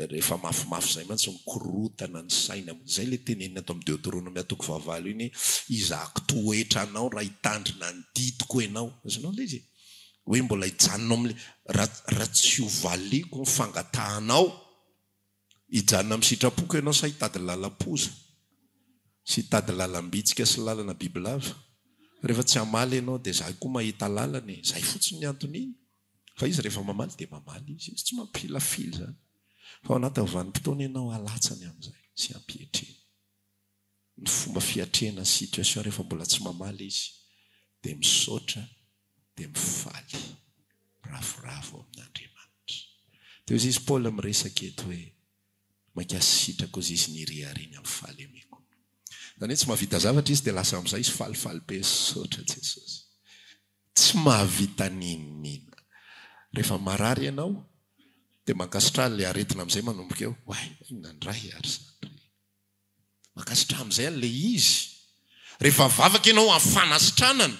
rehefa mafimafy izay mantsy mikorotana ny saina. Izay ilay tenenina ato amin'ny Deutéronome 9 iny, izahako toetra anao raha hitandrina ny ditiko ianao. Azonao ilay izy hoe mbola hijanonao amin'ilay raha tsy ho valiko ny fangatahanao, hijanona amin'ny sitrapoko ianao sa hitady lalam-poza sy hitady lalam-bitsika sy lalana bibilava. Rehefa tsy hamaly ianao dia zaho koa mahita lalany, izay fotsiny ny antony iny. Fa izy rehefa mamaly dia mamaly izy, tsy mampilafily zany. Fa ao anatin'ny vanim-potoana ianao halatsany amin'izay sy hampiatrena. Ny fomba fiatrena ny situation rehefa mbola tsy mamaly izy, dia misaotra, dia mifaly, ravoravo amin'Andriamanitra. Dia ozy izy Paoly miresaka eto hoe mankasitraka ozy izy niriariany amin'ny fahalemeko. Zany hoe tsy mahavita zavatra izy dia lasa amin'izay izy falifaly be, saotra Jesosy. Tsy mahavita ninina. rehefa marary ianao dia makasitrahany le aretina amin'izay manomboka eo nandray ary zany makasitraha amin'izay an'le izy rehefa vavaka ianao amin'ny fanasitranana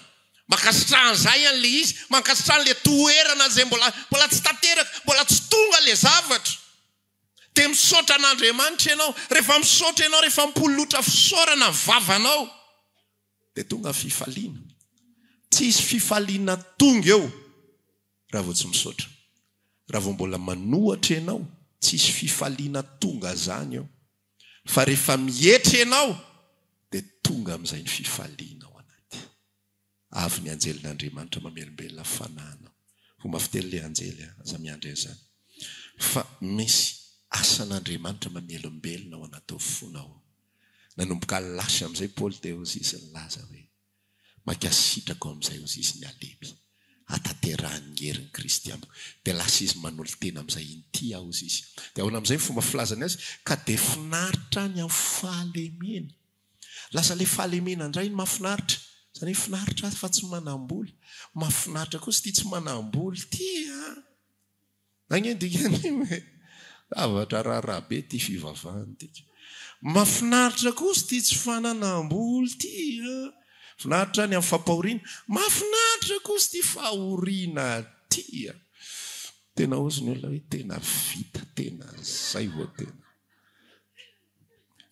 makasitrahan'izay an'le izy makasitrahan'le toerana zay mbola tsy tanteraka mbola tsy tonga le zavatra dia misaotra an'Andriamanitra ianao rehefa misaotra ianao rehefa mipololotra fisaorana vavanao dia tonga fifaliana tsisy fifaliana tonga eo raha vao tsy misaotra raha vao mbola manohatra ianao tsisy fifaliana tonga zany eo fa rehefa mietra ianao dia tonga amin'izay ny fifaliana ao anaty avy ny anjelin'Andriamanitra mamelombelona fanahana fomba fiteny le anjely aza miandry zany fa misy asan'Andriamanitra mamelombelona ao anaty fonao nanomboka lasy amin'izay Paoly dia Ozisy nilaza hoe makasitraka amin'izay Ozisy ny alemy atanterahany herin'ny Kristy amiko dia lasa izy manolo tena amin'izay inty aho Ozisy dia ahoana amin'izay fomba filazany azy ka dia finaritra ny amin'ny fahalemena lasa le fahalemena indray ny mahafinaritra zany hoe finaritra fa tsy manam-bola mahafinaritra koa sy tia tsy manam-bola tia nagnendikany hoe zavatra raharabe tia fivavahany tika mahafinaritra koa sy tia tsy fananam-bola tia finaritra ny amin'ny fampahoriana mahafinaritra koa sy tia fahoriana tia tena ozy ny olona hoe tena vita tena zay vo tena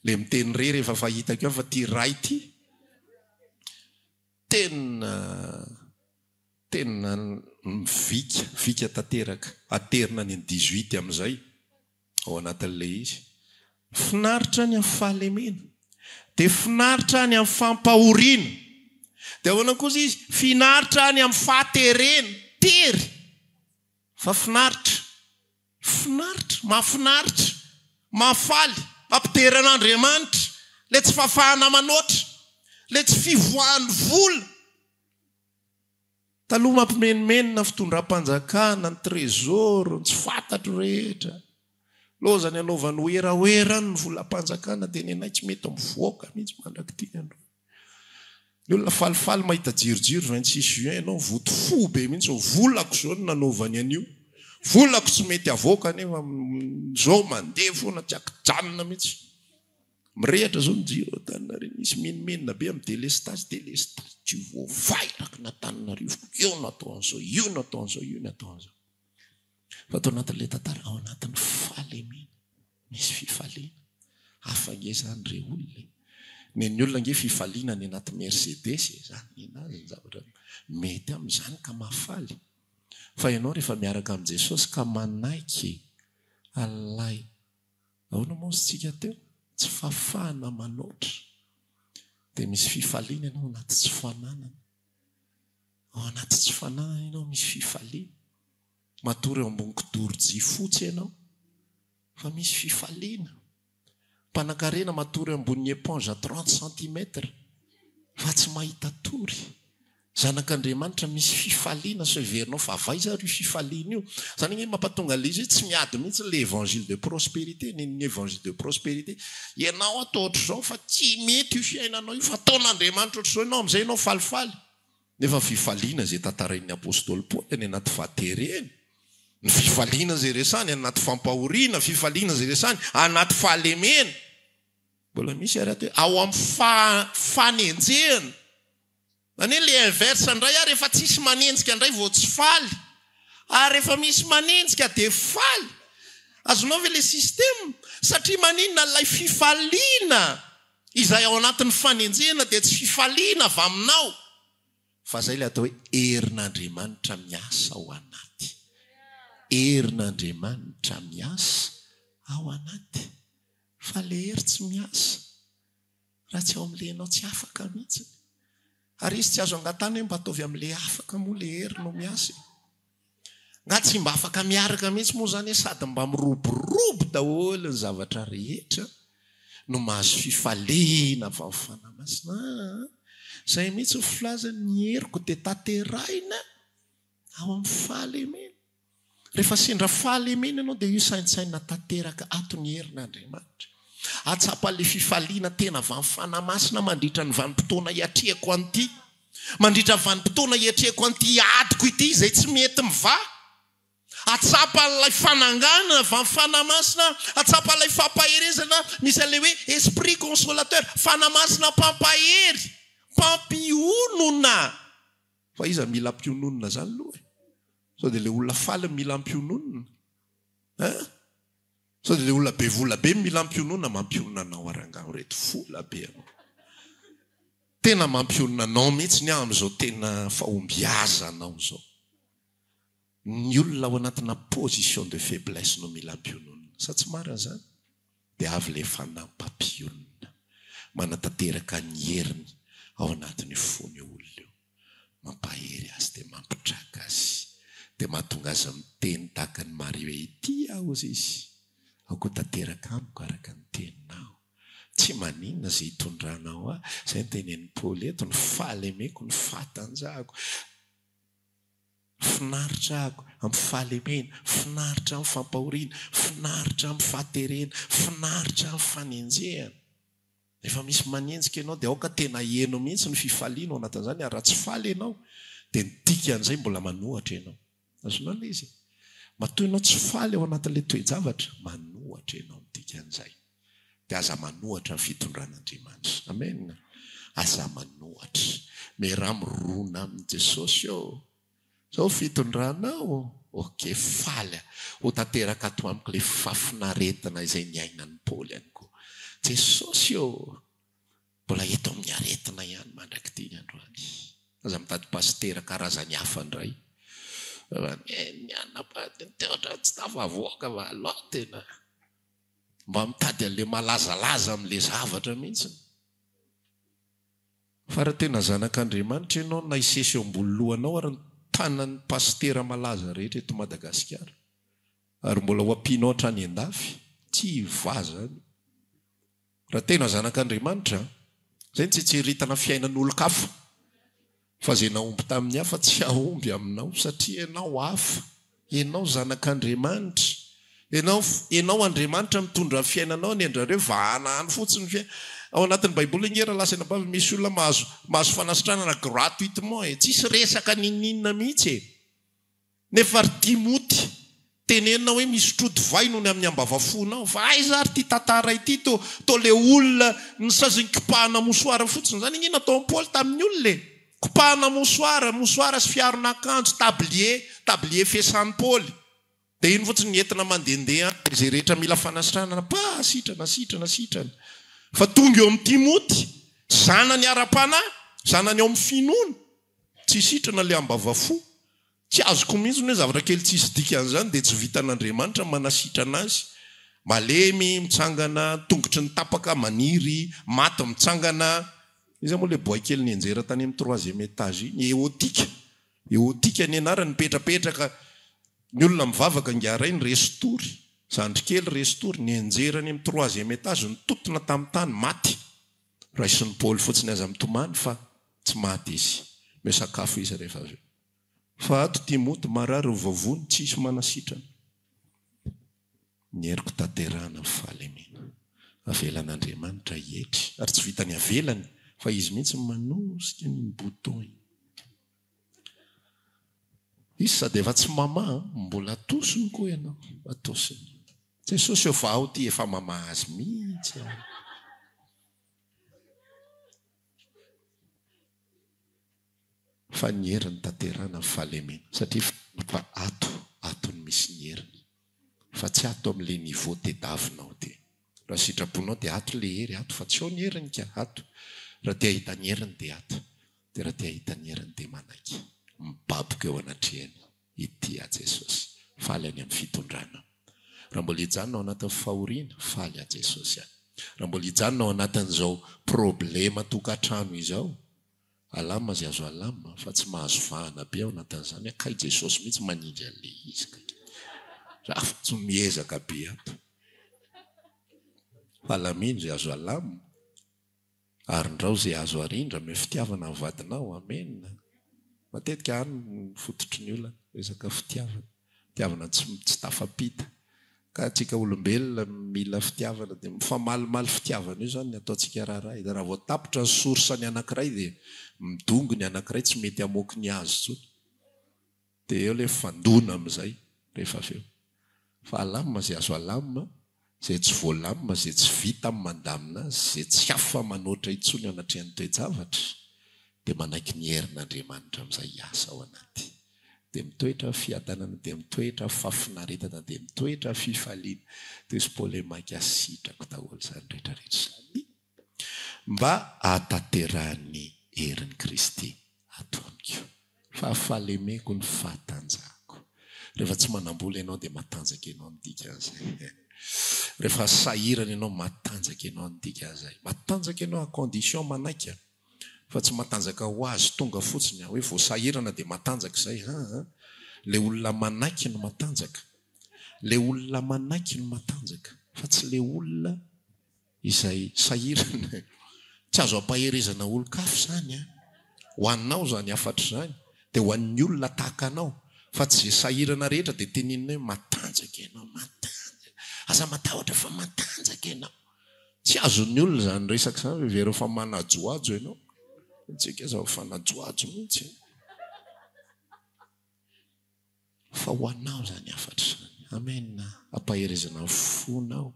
le miteny rehefa fahitako eo fa tia ray ty tena vika tanteraka aterina ny 18 amin'izay ao anatin'le izy finaritra ny amin'ny fahalemena dia finaritra ny amin'ny fampahoriana dia ahoana kosa izy finaritra ny amin'ny fahaterena tery fa finaritra mahafinaritra mahafaly ampiteran'Andriamanitra le tsy fafahana manoatra le tsy fivoahan'ny vola taloha mampimenomenina fitondram-panjakana ny trésor tsy fantatro rehetra lozany anaovany oeraoerany ny volam-panjakana dia nenay tsy mety mivoaka mihitsy mandrakity andro ny olona falifaly mahita jirojiro 26 juin ianao voto fo be mihitsy volako zao no nanaovany an'io volako tsy mety avoaka nefa zao mandeha foana tsy akijanona mihitsy mirehatra zao nijiro tanina reny misy menomenina be amin'ny délestage tsy voavairaka natananarivo io nataon'izao io nataon'izao io nataon'izao fa atao anatin'le tantara ao anatin'ny fahalemena misy fifaliana afangezany re olona ny olona nge fifaliana ny anaty Mercedes zany inazy ny zavatra mety amin'izany ka mahafaly fa ianao rehefa miaraka amin'i Jesosy ka manaiky alay ahoana moa sitsika teo tsy fafahana manoatra dia misy fifaliana ianao anaty tsy fananana ao anaty tsy fananana ianao misy fifaliana matory eo ambony kidoro-jia fotsy ianao fa misy fifaliana mpanakarena matory ambony éponge 30 cm fa tsy mahita tory zanak'Andriamanitra misy fifaliana severinao fa avaiza ry fifaliana io zany hoe mampatonga le izy tsy miady mihitsy le évangile de prospérité ny évangile de prospérité ianao atao ohatr'izao fa tsy mety io fiainanao io fa ataon'Andriamanitra ohatr'izao ianao amin'izay ianao falifaly nefa fifaliana zay tantarain'ny apôstôly Paoly any anaty fahatereny ny fifaliana zay resany anaty fampahoriana fifaliana zay resany anaty fahalemena mbola misy arato hoe ao amin'ny fanenjehana zany le inverse indray ary rehefa tsisy manenjika indray vao tsy faly ary rehefa misy manenjika dia faly azonao ve le système satria maninona lay fifaliana izay ao anatin'ny fanenjehana dia tsy fifaliana avy aminao fa zay le atao hoe herin'Andriamanitra miasa ao anaty herin'Andriamanitra miasa ao anaty fa le hery tsy miasa raha tsy ao amin'le ianao tsy afaka mihitsy ary izy tsy azo angatana hoe mba ataovy amin'le afaka moa le hery no miasa nga tsy mba afaka miaraka mihitsy moa zany sady mba miroborobo daholo ny zavatra rehetra no mahazo fifaliana avy amin'ny fanahy masina zay mihitsy filazany ny heriko dia tanterahina ao amin'ny fahalemena rehefa sendra fahalemena ianao dia io saintsaina tanteraka ato ny herin'Andriamanitra atsapa'le fifaliana tena avy amin'ny fanahy masina mandritra ny vanim-potoana hiatrehako an'ity mandritra ny vanim-potoana hiatrehako an'ity adiko ity izay tsy mety miva atsapan'ilay fanangana fanamasina, atsapan'ilay fampaherezana, misy an'ilay hoe esprit consolateur, fanamasina pampahery, pampionona. Fa iza mila mpiononona zany loha. Sao dia ilay olona faly mila mpiononona. Sao dia ilay olona be vola be mila mpiononona, mampionona anao arangano reto vola be anao. Tena mampionona anao mihitsy ny amin'izao tena fahombiaza anao zao. Ny olona ao anatina position de faiblesse no mila mpiononona. Sa tsy marina zany? Dia avy ilay fanampam-pionona. Manatanteraka ny heriny ao anatin'ny fony olona io. Mampahery azy dia mampitraka azy. Dia mahatonga azy miteny tahaka ny Maria hoe ity aho izy. Aoko tanteraka amiko araka ny teninao. Tsy maninona izay hitondranao aho. Izay ny tenen'i Paoly eto, ny fahalemeko, ny fahatanjahako. Finaritra ahako amin'ny fahalemena, finaritra amin'ny fampahoriana, finaritra amin'ny fahaterena, finaritra amin'ny fanenjehana. Efa misy manenjika ianao dia aoka tena heno mihitsy ny fifaliana ao anatin'izany, ary raha tsy faly ianao dia ny dikan'izay mbola manohatra ianao. Azonao ilay izy. Matoa ianao tsy faly ao anatin'ilay toe-javatra, manohatra ianao ny dikan'izay. Dia aza manohatra ny fitondran'Andriamanitra. Amen. Aza manohatra. Mera mirona amin'ny Jesosy eo. Zao fitondranao. Ok, faly. Ho tanteraka ato amiko ilay fafinaretana izay niainan'ny Paoly ihany koa. Jesosy eo. Mbola eto amin'ny aretina ihany mandrak'ity ny androany. Aza mitady pastera karazany hafa indray. Tsy tafavoaka va aloha tena. Mba mitady an'ilay malazalaza amin'ilay zavatra mihitsy. Fa raha tena zanak'Andriamanitra ianao na hisesy eo ambony lohanao ary tanan'ny pastera malaza rehetra eto Madagasikara. Ary mbola ho ampianao hatrany an-dafy, tsy vaza. Raha tena zanak'Andriamanitra, izay ny tsitsiritan'ny fiainan'olon-kafa. Fa izay nahomby tamin'ny hafa tsy hahomby aminao satria ianao hafa. Ianao zanak'Andriamanitra. Ianao Andriamanitra mitondra fiainanao ny andrareo vahanahany fotsiny fiaina. Ao anatin'ny Baiboly ngera lasa nabavy misy olona mahazo fanasitranana gratuitement. Tsisy resaka ninina mihitsy. Nefa Timoty tenenina hoe misy troti-vai noho ny amin'ny ambavafonao. Fa aiza ary ty tantara ity to le olona ny saziny kipahana mosoara fotsiny. Zany iny nataon'i Paoly tamin'ny olona. Kipahana mosoara sy fiaron'akanjo, tablier fesan'i Paoly. Dia iny fotsiny ny entina mandehandeha izay rehetra mila fanasitranana. Sitrana. Fa tonga eo amin'ny Timoty, zanany ara-panahy, zanany ao amin'ny finoana. Tsy sitrana ilay ambavafo. Tsy azoko mihitsy hoe zavatra kely tsisy dikan'izany dia tsy vitan'Andriamanitra manasitrana azy. Malemy, mitsangana, tongotry ny tapaka, maniry, maty mitsangana. Iza moa ilay boay kely nianjera tany amin'ny 3e étage iny, Eotika ny anarany mipetrapetraka. Ny olona mivavaka ngiaray ny restory. Zandry kely restory nianjerany amin'ny 3e étage, nitotona tamin'ny tany, maty. Raisin'ny Paoly fotsiny aza mitomany fa tsy maty izy. Mesakafo izy rehefa avy. Fa ato Timoty marary ho vavony, tsisy manasitrana. Ny heriko tanterana ny fahalemena. Avelan'Andriamanitra hietry. Ary tsy vitany avelany, fa izy mihitsy manosika ny bouton. Izy sady efa tsy mama, mbola atosiny koa ianao. Atosiny. Jesosy eo fa ao ty efa mama azy mihitsy. Fa ny heriny tanterana ny fahalemena. Satria fa ato ny misy ny heriny. Fa tsy ato amin'ilay niveau tediavinao ty. Raha sitraponao dia ato le hery, ato. Fa tsy ao ny heriny ka, ato. Raha tia hita ny heriny dia ato. Dia raha tia hita ny heriny dia manaky. Mibaboka eo anatrehany. Ity a Jesosy. Faly any amin'ny fitondrana. Raha mbola hijanona ao anatin'ny fahoriana, faly a Jesosy any. Raha mbola hijanona ao anatin'izao problema tokantrano izao, alama zay azo alama, fa tsy mahazo vahana be ao anatin'izany. Kay Jesosy mihitsy manindry an'le izy. Raha tsy miezaka be ato. Falaminy zay azo alama. Arindrao zay azo arindra, me fitiavana amin'ny vadinao. Amen. Matetika any fototry ny olona, resaka fitiavana. Fitiavana tsy tafapita. Ka tsika olombelona mila fitiavana dia mifamalimaly fitiavana io zany ataontsika raharay. Dia raha vao tapitra ny sorsany anankiray dia midongo ny anankiray tsy mety hamoky ny azy tsony. Dia eo ilay fandona amin'izay. rehefa aveo fa alamina zay azo alamina zay tsy voalamina zay tsy vita amin'ny mandamina azy zay tsy hafa manoatra itsony anatrehan'ny toe-javatra dia manaiky ny herin'Andriamanitra amin'izay asa ao anaty dia mitoetra fiadanana dia mitoetra fafinaretana dia mitoetra fifaliana dia sy polemaika sitrako daholo izany rehetrarehetra izany mba ahatanterahany herin'i Kristy ato amiko fahafalemeko ny fahatanjahako rehefa tsy manam-bola ianao dia matanjaka ianao ny dikan'izay rehefa sahirana ianao matanjaka ianao ny dikan'izay matanjaka ianao à condition manaika fa tsy matanjaka ho azy tonga fotsiny hoe vao sahirana dia matanjaka izay le olona manaiky no matanjaka le olona manaiky no matanjaka fa tsy le olona izay sahirana tsy azo ampaherezana olo-kafo zany ho anao zany afatra zany dia ho an'ny olona tahaka anao fa tsy sahirana rehetra dia teninina hoe matanjaka ianao matanjaka aza matahotra fa matanjaka ianao tsy azon'ny olona zany resaka zany vero fa manajoajo ianao tsika zao fanajoajo mihitsy fa ho anao zany afatra zany amen ampaherezana fonao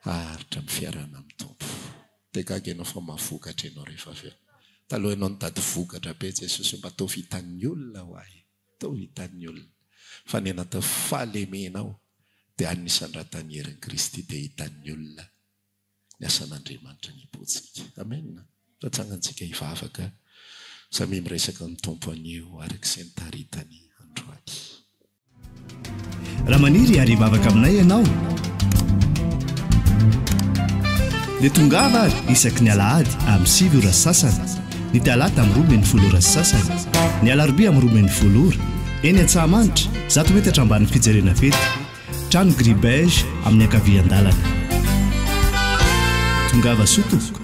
aharitra amin'ny fiarana amin'ny tompo dia gaga ianao fa mahafokatra ianao rehefa aveo taloha ianao nitady vokatra be Jesosy mba tao vitan'ny olona ho ahy tao vitan'ny olona fa ny anaty fahalemenao dia anisan'ny rahatany herin'i Kristy dia hitan'ny olona ny asan'Andriamanitra ny ipotsika amen tatsangantsika hivavaka samy miresaka ny tompo anio arak'izay ny taritany androany raha maniry ary hivavaka aminay ianao dia tongava isaky ny alahady amin'ny 7 ora sasany ny talata amin'ny 12 ora sasany ny alarobia amin'ny 12 ora eny Antsahamanitra 100 metatra ambany fijerena fety trano gribege amin'ny ankavian-dalana tongava sotomboka